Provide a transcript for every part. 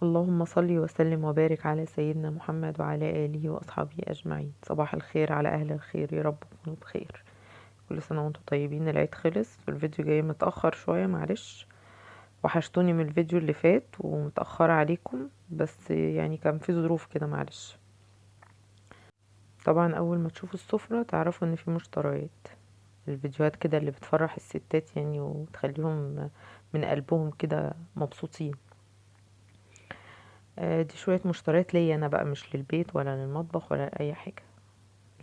اللهم صل وسلم وبارك على سيدنا محمد وعلى آله وأصحابه أجمعين. صباح الخير على أهل الخير، يا رب تكونوا بخير. كل سنة وانتم طيبين. العيد خلص والفيديو جاي متأخر شوية، معلش. وحشتوني من الفيديو اللي فات ومتأخرة عليكم، بس يعني كان في ظروف كده، معلش. طبعا أول ما تشوفوا السفرة تعرفوا ان في مشتريات. الفيديوهات كده اللي بتفرح الستات يعني وتخليهم من قلبهم كده مبسوطين. دي شوية مشتريات ليا انا بقى، مش للبيت ولا للمطبخ ولا اي حاجة.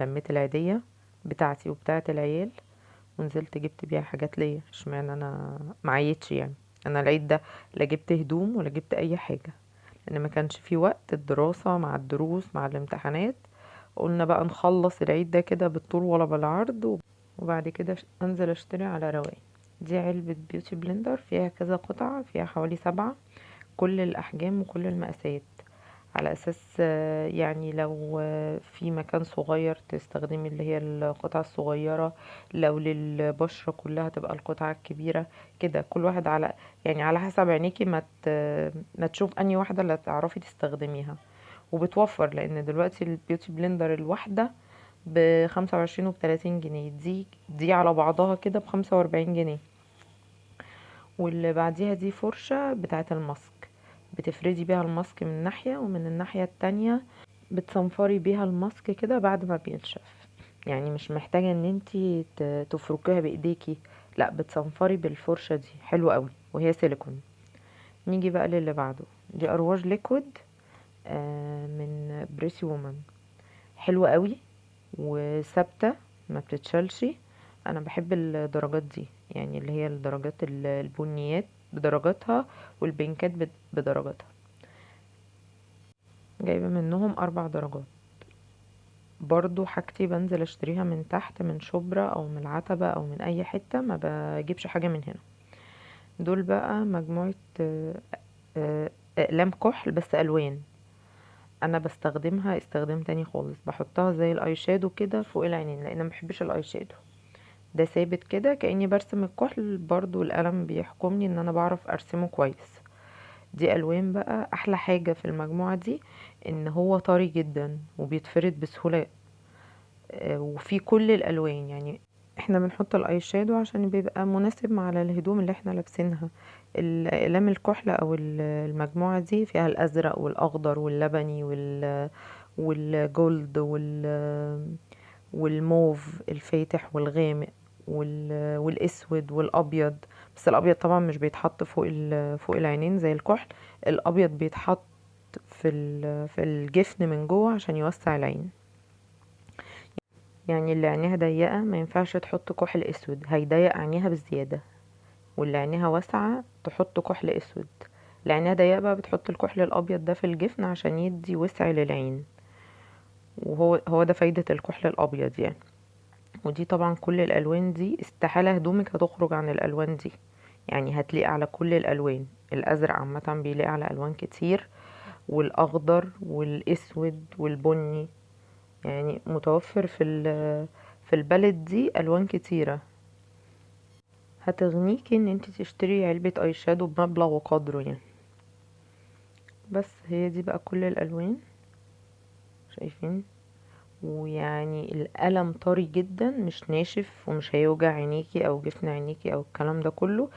لميت العيدية بتاعتي وبتاعة العيال ونزلت جبت بيها حاجات ليا، اشمعنى انا معيتش يعني. انا العيد ده لا جبت هدوم ولا جبت اي حاجة، لان ما كانش في وقت. الدراسة مع الدروس مع الامتحانات، قلنا بقى نخلص العيد ده كده بالطول ولا بالعرض، وبعد كده انزل اشتري على رواق. دي علبة بيوتي بلندر فيها كذا قطعة، فيها حوالي 7، كل الأحجام وكل المقاسات. على أساس يعني لو في مكان صغير تستخدمي اللي هي القطعة الصغيرة، لو للبشرة كلها تبقى القطعة الكبيرة. كده كل واحد على يعني على حسب عينيكي ما تشوف أنهي واحدة اللي تعرفي تستخدميها. وبتوفر، لأن دلوقتي البيوتي بلندر الواحدة ب25 وب30 جنيه. دي على بعضها كده ب45 جنيه. واللي بعديها دي فرشة بتاعة الماسك، بتفردي بيها الماسك من ناحية، ومن الناحية التانية بتصنفري بيها الماسك كده بعد ما بينشف. يعني مش محتاجة ان انتي تفركيها بايديكي، لا بتصنفري بالفرشة دي. حلوة قوي وهي سيليكون. نيجي بقى للي بعده. دي ارواج ليكويد من بريسي وومن. حلوة قوي وثابتة، ما بتتشالش. انا بحب الدرجات دي، يعني اللي هي الدرجات البنيات بدرجاتها، والبينكات بدرجاتها. جايبة منهم 4 درجات. برضو حاجتي بنزل اشتريها من تحت، من شبرا او من العتبة او من اي حتة، ما بجيبش حاجة من هنا. دول بقى مجموعة اقلام كحل بس الوان. انا بستخدمها استخدام تاني خالص، بحطها زي الاي شادو كده فوق العينين، لان ما بحبش الاي شادو. ده ثابت كده كأني برسم الكحل، برضو القلم بيحكمني ان انا بعرف ارسمه كويس. دي الوان بقى. احلى حاجة في المجموعة دي ان هو طري جدا وبيتفرد بسهولة. وفي كل الالوان. يعني احنا بنحط الاي شادو عشان بيبقى مناسب مع الهدوم اللي احنا لابسينها. الاقلام الكحل او المجموعة دي فيها الازرق والاخضر واللبني والجولد والموف الفاتح والغامق والاسود والابيض. بس الابيض طبعا مش بيتحط فوق العينين زي الكحل. الابيض بيتحط في الجفن من جوه عشان يوسع العين. يعني اللي عينيها ضيقه ما ينفعش تحط كحل اسود، هيضيق عينيها بزياده. واللي عينيها واسعه تحط كحل اسود. اللي عينيها ضيقه بقى بتحط الكحل الابيض ده في الجفن عشان يدي وسع للعين. وهو ده فايده الكحل الابيض يعني. ودي طبعا كل الالوان دي استحالة هدومك هتخرج عن الالوان دي. يعني هتلاقي على كل الالوان. الازرق عامة بيلاقي على الوان كتير، والاخضر والاسود والبني. يعني متوفر في البلد دي الوان كتيرة هتغنيكي ان انت تشتري علبة اي شادو بمبلغ وقدره يعني. بس هي دي بقى كل الالوان، شايفين؟ ويعني القلم طري جدا، مش ناشف ومش هيوجع عينيكي او جفن عينيكي او الكلام ده كله.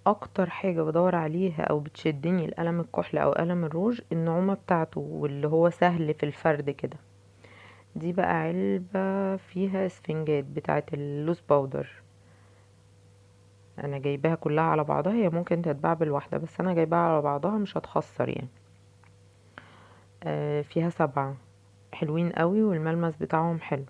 اكتر حاجة بدور عليها او بتشدني القلم الكحل او قلم الروج النعومة بتاعته، واللي هو سهل في الفرد كده. دي بقى علبة فيها اسفنجات بتاعة اللوز باودر. انا جايباها كلها على بعضها، هي ممكن تتباع بالواحدة بس انا جايباها على بعضها مش هتخسر يعني. فيها 7. حلوين قوي والملمس بتاعهم حلو.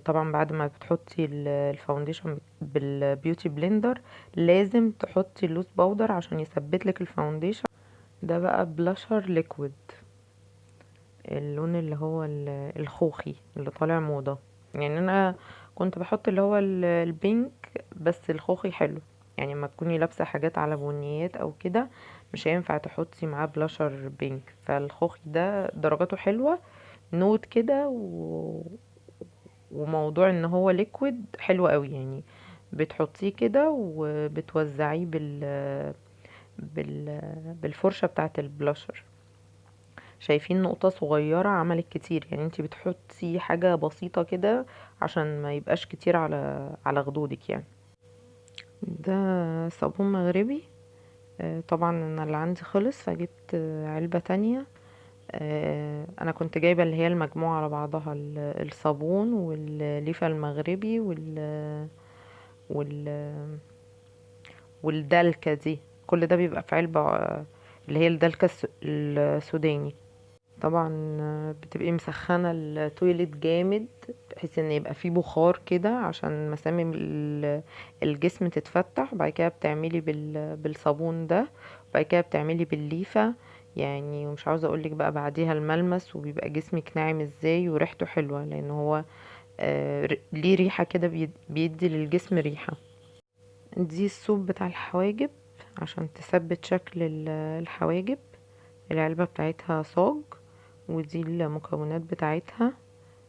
طبعا بعد ما بتحطي الفاونديشن بالبيوتي بلندر لازم تحطي اللوز باودر عشان يثبت لك الفاونديشن. ده بقى بلاشر ليكويد، اللون اللي هو الخوخي اللي طالع موضة. يعني انا كنت بحط اللي هو البينك، بس الخوخي حلو. يعني ما تكوني لابسه حاجات على بنيات او كده مش هينفع تحطي معاه بلاشر بينك، فالخوخي ده درجاته حلوه، نوت كده وموضوع ان هو ليكويد حلو قوي يعني. بتحطيه كده وبتوزعيه بالفرشة بتاعة البلاشر. شايفين نقطة صغيرة عملت كتير، يعني انتي بتحطي حاجة بسيطة كده عشان ما يبقاش كتير على خدودك يعني. ده صابون مغربي. طبعا انا اللي عندي خلص فجبت علبة تانية. انا كنت جايبة اللي هي المجموعة على بعضها، الصابون والليفة المغربي وال والدلكة دي، كل ده بيبقى في علبة، اللي هي الدلكة السوداني. طبعا بتبقي مسخنة التويلت جامد بحيث ان يبقى فيه بخار كده عشان مسام الجسم تتفتح. بعد كده بتعملي بالصابون ده، وبعد كده بتعملي بالليفة يعني. ومش عاوزة اقولك بقى بعديها الملمس، وبيبقى جسمك ناعم ازاي وريحته حلوة، لان هو ليه ريحة كده، بيدي للجسم ريحة. دي الصوب بتاع الحواجب عشان تثبت شكل الحواجب. العلبة بتاعتها صاج، ودي المكونات بتاعتها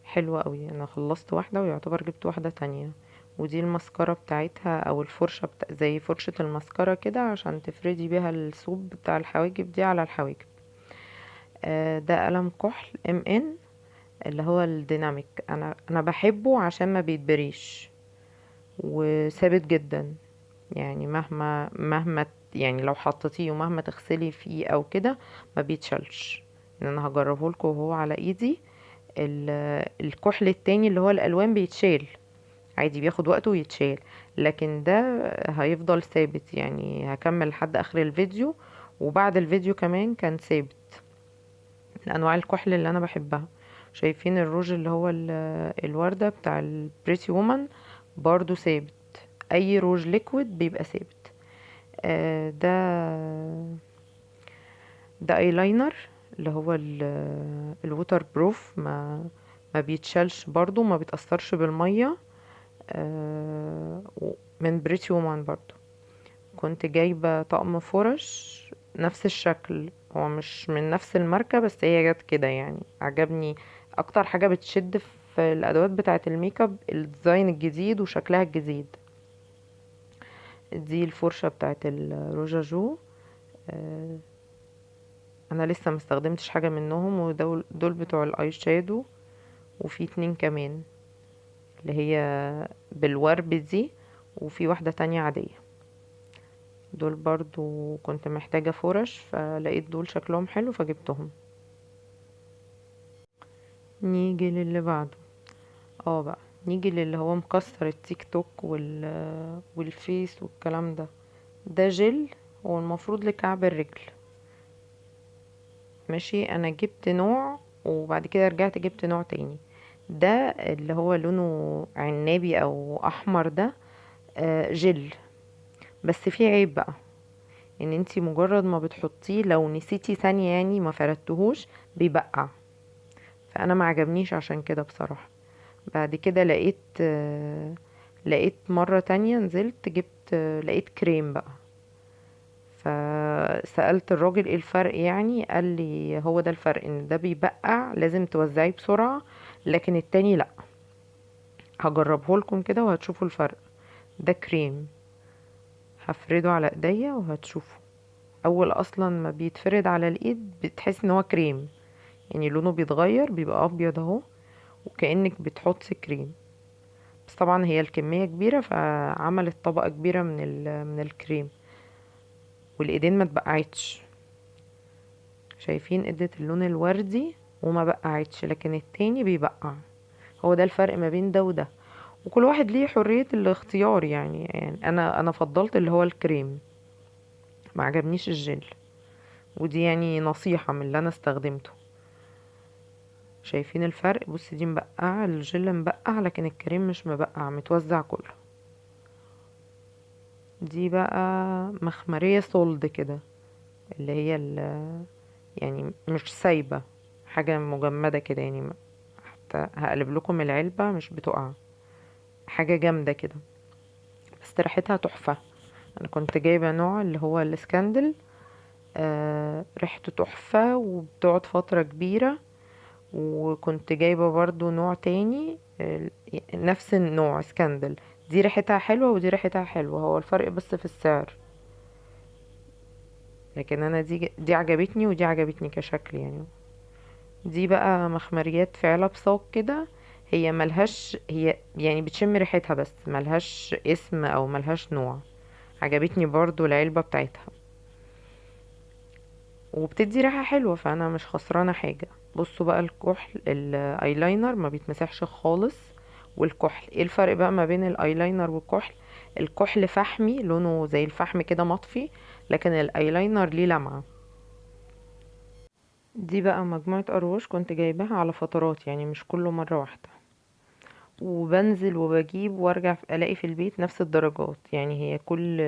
حلوة قوي. انا خلصت واحدة ويعتبر جبت واحدة تانية. ودي المسكرة بتاعتها او الفرشة زي فرشة المسكرة كده عشان تفردي بيها الصوب بتاع الحواجب دي على الحواجب. ده قلم كحل ان اللي هو الديناميك. انا بحبه عشان ما بيتبريش وثابت جدا، يعني مهما يعني لو حطيتيه ومهما تغسلي فيه او كده ما بيتشالش. ان انا هجربه لكم وهو على ايدي. الكحل التاني اللي هو الالوان بيتشال عادي، بياخد وقته ويتشال، لكن ده هيفضل ثابت. يعني هكمل لحد اخر الفيديو، وبعد الفيديو كمان كان ثابت. من انواع الكحل اللي انا بحبها. شايفين الروج اللي هو الوردة بتاع البريتي وومن برضو ثابت. اي روج ليكويد بيبقى ثابت. ده ايلاينر اللي هو الووتر بروف، ما بيتشالش برضو، ما بيتأثرش بالمية. من بريتي وومن برضو. كنت جايبة طقم فرش نفس الشكل، هو مش من نفس الماركة بس هي جت كده يعني، عجبني. اكتر حاجة بتشد في الادوات بتاعة الميك اب الديزاين الجديد وشكلها الجديد. دي الفرشة بتاعة الروجاجو. آه، انا لسه مستخدمتش حاجة منهم، ودول بتوع الاي شادو. وفي اتنين كمان اللي هي بالورب دي، وفي واحدة تانية عادية. دول برضو كنت محتاجة فرش فلقيت دول شكلهم حلو فجبتهم. نيجي للي بعده. بقى نيجي للي هو مكسر التيك توك والفيس والكلام ده. ده جل، هو المفروض لكعب الرجل. ماشي، انا جبت نوع وبعد كده رجعت جبت نوع تاني. ده اللي هو لونه عنابي او احمر ده. جل. بس في عيب بقى، ان انتي مجرد ما بتحطيه لو نسيتي ثانية يعني ما فردتهوش بيبقع. فانا ما عجبنيش عشان كده بصراحة. بعد كده لقيت مرة تانية نزلت جبت، لقيت كريم بقى. فسألت الراجل ايه الفرق يعني، قال لي هو ده الفرق، ان ده بيبقع لازم توزعيه بسرعة، لكن التاني لا. هجربه لكم كده وهتشوفوا الفرق. ده كريم، هفرده على ايديا وهتشوفوا. اول اصلا ما بيتفرد على الايد بتحس ان هو كريم، يعني لونه بيتغير بيبقى ابيض اهو، وكأنك بتحطي كريم. بس طبعا هي الكمية كبيرة فعملت طبقة كبيرة من الكريم، والايدين ما تبقعتش. شايفين ادت اللون الوردي وما بقعتش، لكن التاني بيبقع. هو ده الفرق ما بين ده وده، وكل واحد ليه حرية الاختيار يعني انا فضلت اللي هو الكريم، ما عجبنيش الجل. ودي يعني نصيحة من اللي انا استخدمته. شايفين الفرق؟ بص دي مبقعة، الجل مبقع لكن الكريم مش مبقع، متوزع كله. دي بقى مخمرية سولد كده، اللي هي يعني مش سايبة، حاجة مجمدة كده يعني. حتى هقلب لكم العلبة مش بتقع، حاجة جامدة كده، بس ريحتها تحفة. انا كنت جايبة نوع اللي هو السكاندل. ريحته تحفة وبتقعد فترة كبيرة. وكنت جايبة برضو نوع تاني، نفس النوع سكاندل. دي ريحتها حلوة ودي ريحتها حلوة، هو الفرق بس في السعر. لكن انا دي عجبتني ودي عجبتني كشكل يعني. دي بقى مخمريات في علب صاج كده. هي ملهاش، هي يعني بتشم ريحتها بس ملهاش اسم او ملهاش نوع. عجبتني برضو العلبة بتاعتها، وبتدي ريحة حلوة، فانا مش خسرانة حاجة. بصوا بقى الكحل الايلاينر ما بيتمسحش خالص. والكحل ايه الفرق بقى ما بين الايلاينر والكحل؟ الكحل فحمي، لونه زي الفحم كده مطفي، لكن الايلاينر ليه لمعة. دي بقى مجموعة أرواش كنت جايباها على فترات، يعني مش كله مرة واحدة، وبنزل وبجيب وارجع الاقي في البيت نفس الدرجات. يعني هي كل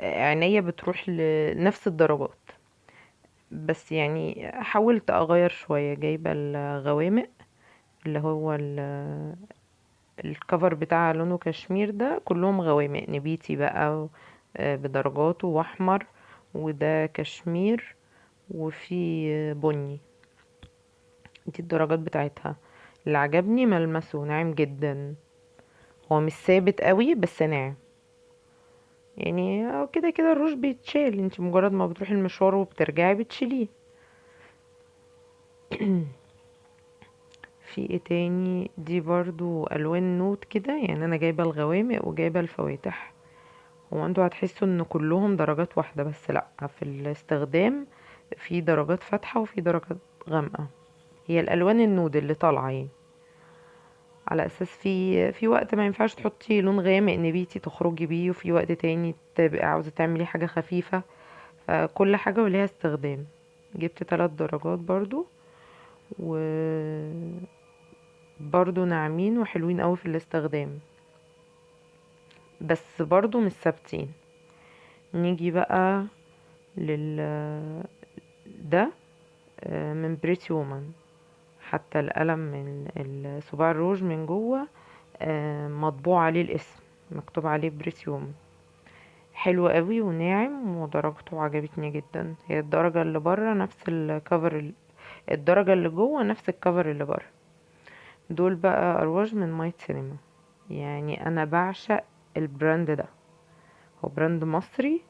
عينيا بتروح لنفس الدرجات. بس يعني حاولت اغير شوية، جايبة الغوامق اللي هو الكفر بتاع لونه كشمير ده، كلهم غوامق نبيتي بقى، بدرجاته، واحمر، وده كشمير، وفي بني. دي الدرجات بتاعتها. اللي عجبني ملمسه ناعم جدا، هو مش ثابت قوي بس ناعم. يعني كده كده الروج بيتشال، انت مجرد ما بتروحي المشوار وبترجعي بتشيليه. في ايه تاني؟ دي برضو الوان نوت كده، يعني انا جايبه الغوامق وجايبه الفواتح. هو انتوا هتحسوا ان كلهم درجات واحده، بس لا، في الاستخدام في درجات فاتحه وفي درجات غامقه. هي الالوان النود اللي طالعه يعني، على اساس في وقت ما ينفعش تحطي لون غامق نبيتي تخرجي بيه، وفي وقت تاني تبقى عاوزه تعملي حاجه خفيفه. فكل حاجة وليها استخدام. جبت 3 درجات برضو، وبرضو ناعمين وحلوين قوي في الاستخدام، بس برضو مش ثابتين. نيجي بقى لل ده من بريتي وومن. حتى القلم من الصباع الروج من جوه مطبوع عليه الاسم، مكتوب عليه بريتي وومن. حلو قوي وناعم، ودرجته عجبتني جدا. هي الدرجة اللي بره نفس الكفر، الدرجة اللي جوه نفس الكفر اللي بره. دول بقى أرواج من مايت سينما. يعني أنا بعشق البراند ده، هو براند مصري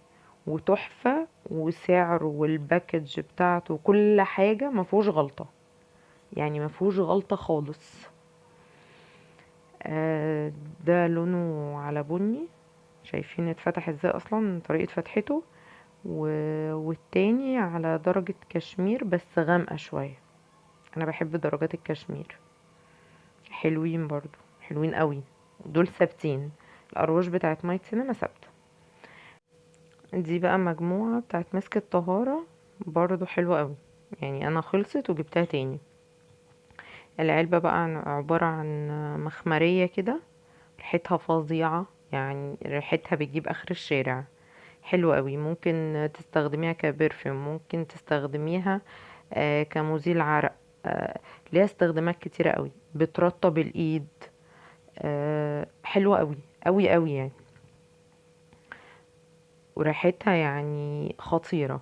وتحفة، وسعره والباكج بتاعته وكل حاجة مفهوش غلطة، يعني مفهوش غلطة خالص. آه، ده لونه على بني، شايفين اتفتح ازاي اصلا طريقة فتحته. والتاني على درجة كشمير بس غامقة شوية، انا بحب درجات الكشمير. حلوين برضو، حلوين قوي. دول ثابتين، الأرواش بتاعت مايت سينما ثابتة. دي بقى مجموعة بتاعت مسك الطهارة، برضو حلوة قوي. يعني انا خلصت وجبتها تاني. العلبة بقى عبارة عن مخمرية كده، ريحتها فظيعة، يعني ريحتها بتجيب اخر الشارع. حلوة قوي، ممكن تستخدميها كبرفيوم، ممكن تستخدميها كمزيل عرق. ليها استخدامات كتيرة قوي، بترطب الايد. حلوة قوي قوي قوي يعني، وريحتها يعني خطيرة.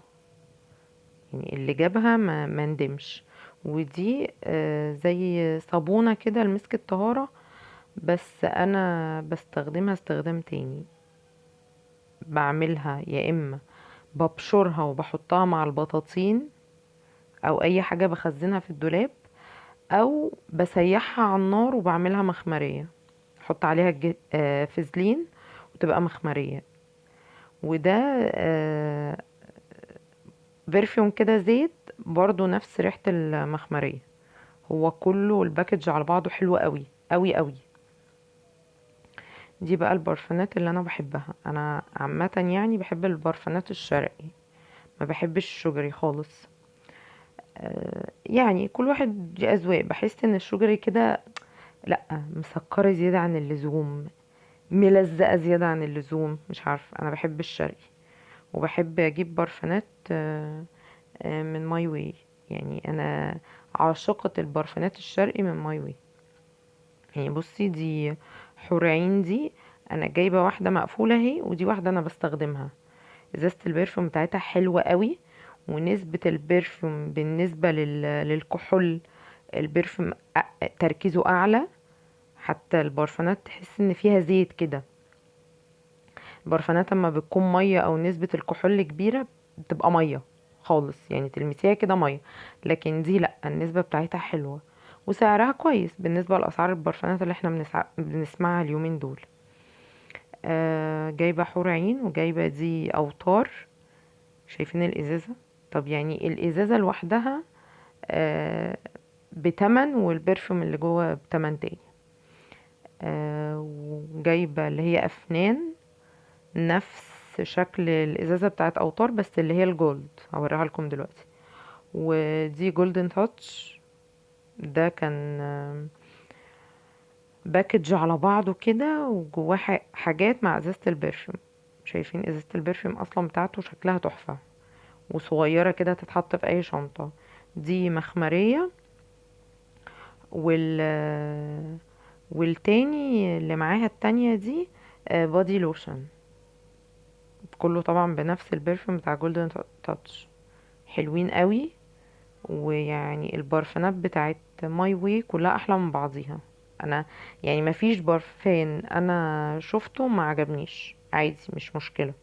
يعني اللي جابها ما ندمش. ودي زي صابونة كده لمسك الطهارة، بس انا بستخدمها استخدام تاني. بعملها يا اما ببشرها وبحطها مع البطاطين او اي حاجة بخزنها في الدولاب، او بسيحها على النار وبعملها مخمرية، احط عليها فازلين وتبقى مخمرية. وده برفيوم كده زيت، برضو نفس ريحة المخمرية. هو كله الباكج على بعضه حلو قوي قوي قوي. دي بقى البرفانات اللي انا بحبها. انا عامة يعني بحب البرفانات الشرقي، ما بحبش الشجري خالص. يعني كل واحد دي اذواق. بحس ان الشجري كده لا، مسكرة زيادة عن اللزوم، ملزقة زيادة عن اللزوم، مش عارفة. انا بحب الشرقي، وبحب اجيب برفانات من ماي واي. يعني انا عاشقة البرفانات الشرقي من ماي واي. يعني بصي، دي حور عين دي، انا جايبة واحدة مقفولة اهي، ودي واحدة انا بستخدمها. ازازة البرفيوم بتاعتها حلوة قوي، ونسبة البرفيوم بالنسبة للكحول، البرفيوم تركيزه اعلى. حتى البرفانات تحس ان فيها زيت كده. البرفانات اما بتكون مية او نسبة الكحول كبيرة بتبقى ميه خالص، يعني تلمسيها كده ميه. لكن دي لا، النسبه بتاعتها حلوه وسعرها كويس بالنسبه لاسعار البرفانات اللي احنا بنسمعها اليومين دول. جايبه حور عين، وجايبه دي اوتار. شايفين الازازه؟ طب يعني الازازه لوحدها آه بتمن، والبرفيوم اللي جوه بتمن تاني. وجايبه اللي هي افنان، نفس شكل الازازه بتاعت اوتار بس اللي هي الجولد، هوريها لكم دلوقتي. ودي جولدن تاتش. ده كان باكج على بعضه كده، وجواه حاجات مع ازازه البرفيوم. شايفين ازازه البرفيوم اصلا بتاعته شكلها تحفه، وصغيره كده تتحط في اي شنطه. دي مخمريه. وال والتاني اللي معاها التانية دي بادي لوشن، كله طبعا بنفس البرفيوم بتاع جولدن تاتش. حلوين قوي. ويعني البرفانات بتاعت ماي واي كلها احلى من بعضيها. انا يعني مفيش برفان انا شفته ما عجبنيش، عادي مش مشكلة.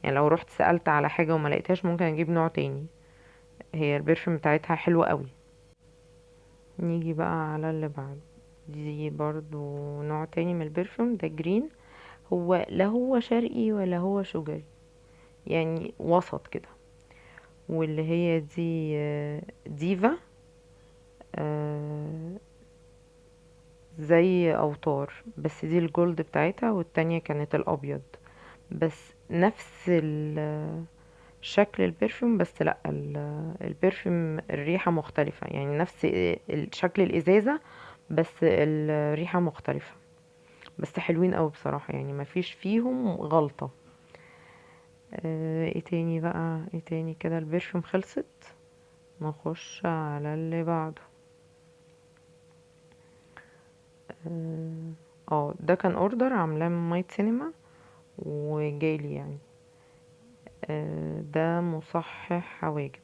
يعني لو رحت سألت على حاجة وما لقيتهاش ممكن اجيب نوع تاني. هي البرفيوم بتاعتها حلوة قوي. نيجي بقى على اللي بعد. دي برضو نوع تاني من البرفيوم، ده جرين. هو لا هو شرقي ولا هو شجري، يعني وسط كده. واللي هي دي ديفا. آه، زي اوتار، بس دي الجولد بتاعتها والتانية كانت الابيض. بس نفس شكل البرفيوم، بس لا البرفيوم الريحة مختلفة، يعني نفس شكل الازازة بس الريحة مختلفة. بس حلوين قوي بصراحة، يعني ما فيش فيهم غلطة. ايه تاني بقى؟ ايه تاني كده؟ البرفيوم خلصت. نخش على اللي بعده. اه ده كان اوردر عاملاه من مايت سينما وجالي يعني. ده مصحح حواجب.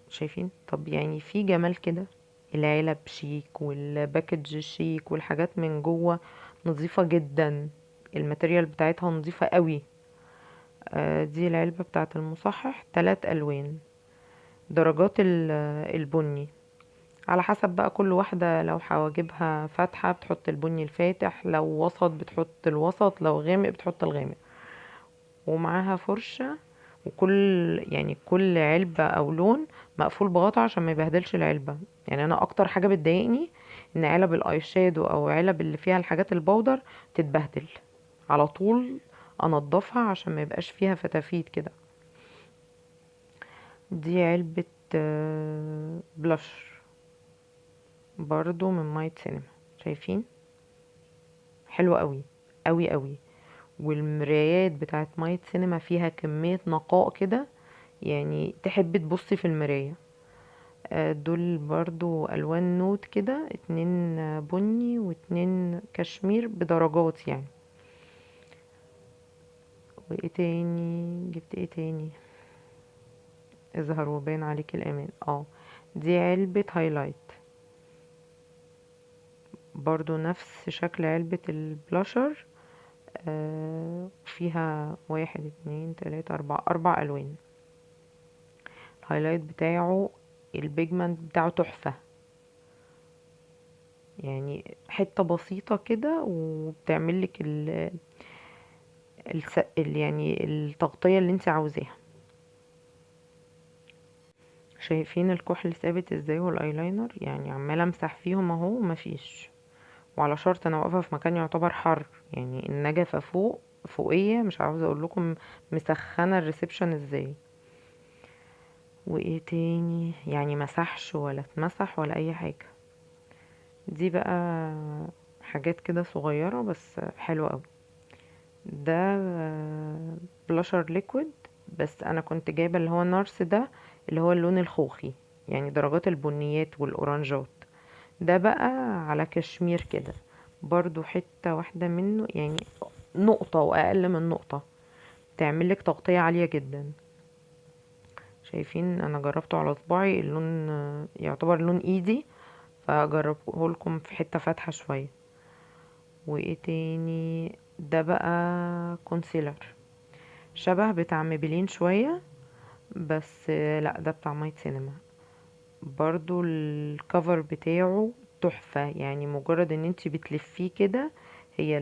شايفين؟ طب يعني في جمال كده. العلب شيك والباكج شيك والحاجات من جوه نظيفة جدا. الماتيريال بتاعتها نظيفة قوي. دي العلبة بتاعت المصحح، 3 ألوان. درجات البني على حسب بقى كل واحدة. لو حواجبها فاتحة بتحط البني الفاتح، لو وسط بتحط الوسط، لو غامق بتحط الغامق. ومعاها فرشة. وكل يعني كل علبة او لون مقفول بغطا عشان ما يبهدلش العلبة. يعني انا اكتر حاجة بتضايقني ان علب الاي شادو او علب اللي فيها الحاجات البودر تتبهدل على طول. انضفها عشان ما يبقاش فيها فتافيت كده. دي علبة بلاش برضو من مايت سينما. شايفين؟ حلوة قوي قوي قوي. والمرايات بتاعت مايت سينما فيها كمية نقاء كده، يعني تحب تبصي في المراية. دول برضو الوان نوت كده، 2 بني و2 كشمير بدرجات يعني. وايه تاني؟ جبت ايه تاني؟ اظهر وبان عليك الامان. دي علبة هايلايت، برضو نفس شكل علبة البلاشر. فيها 1 2 3 4 4 ألوان. الهايلايت بتاعه البيجمنت بتاعه تحفة، يعني حتة بسيطة كده وبتعملك يعني التغطية اللي انت عاوزاها. شايفين الكحل ثابت ازاي والايلاينر؟ يعني عمالة امسح فيهم اهو مفيش. وعلى شرط انا واقفة في مكان يعتبر حر، يعني النجفة فوقية، مش عاوزة اقول لكم مسخنة الريسبشن ازاي. وايه تاني؟ يعني مسحش ولا اتمسح ولا اي حاجة. دي بقى حاجات كده صغيرة بس حلوة اوي. ده بلاشر ليكويد، بس انا كنت جايبة اللي هو نارس ده، اللي هو اللون الخوخي، يعني درجات البنيات والاورانجات. ده بقى على كشمير كده، برضو حتة واحدة منه، يعني نقطة واقل من نقطة، تعملك تغطية عالية جدا. شايفين؟ انا جربته على صباعي، اللون يعتبر لون ايدي، فجربه لكم في حتة فاتحة شوية. وايه تاني؟ ده بقى كونسيلر. شبه بتاع ميبلين شوية، بس لا ده بتاع مايت سينما. برضو الكفر بتاعه تحفة، يعني مجرد ان انتي بتلفيه كده، هي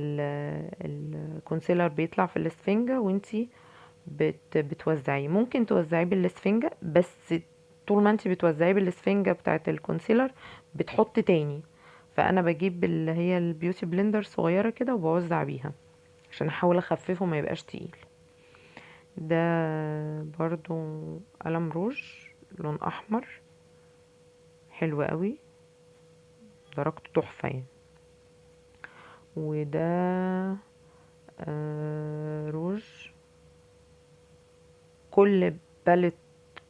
الكونسيلر بيطلع في الاسفنجة، وانتي بتوزعيه. ممكن توزعيه بالاسفنجة، بس طول ما انتي بتوزعيه بالاسفنجة بتاعة الكونسيلر بتحط تاني. فانا بجيب اللي هي البيوتي بلندر صغيرة كده وبوزع بيها عشان احاول اخففه ما يبقاش تقيل. ده برضو قلم روج لون احمر حلو قوي، درجته تحفة يعني. وده روج. كل باليت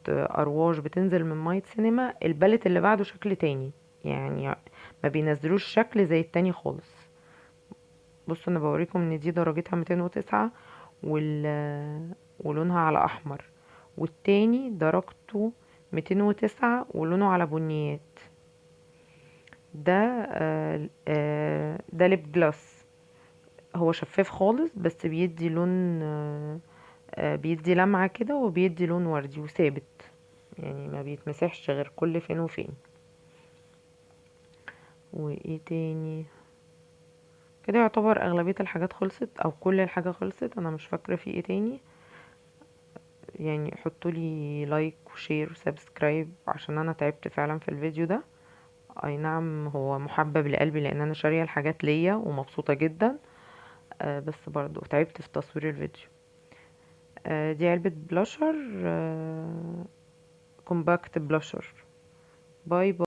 ارواج بتنزل من مايت سينما، الباليت اللي بعده شكل تاني، يعني ما بينزلوش شكل زي التاني خالص. بصوا انا بوريكم ان دي درجتها 209 ولونها على احمر، والتاني درجته 209 ولونه على بنيات. ده ده ليب جلاس، هو شفاف خالص بس بيدي لون بيدي لمعة كده، وبيدي لون وردي وثابت، يعني ما بيتمسحش غير كل فين وفين. وايه تاني؟ كده يعتبر اغلبية الحاجات خلصت، او كل الحاجة خلصت، انا مش فاكرة في ايه تاني. يعني حطولي لايك وشير وسبسكرايب عشان انا تعبت فعلا في الفيديو ده. اي نعم هو محبب لقلبي لان انا شارية الحاجات ليا ومبسوطة جدا، بس برضو تعبت في تصوير الفيديو. دي علبة بلاشر، كومباكت بلاشر. باي باي.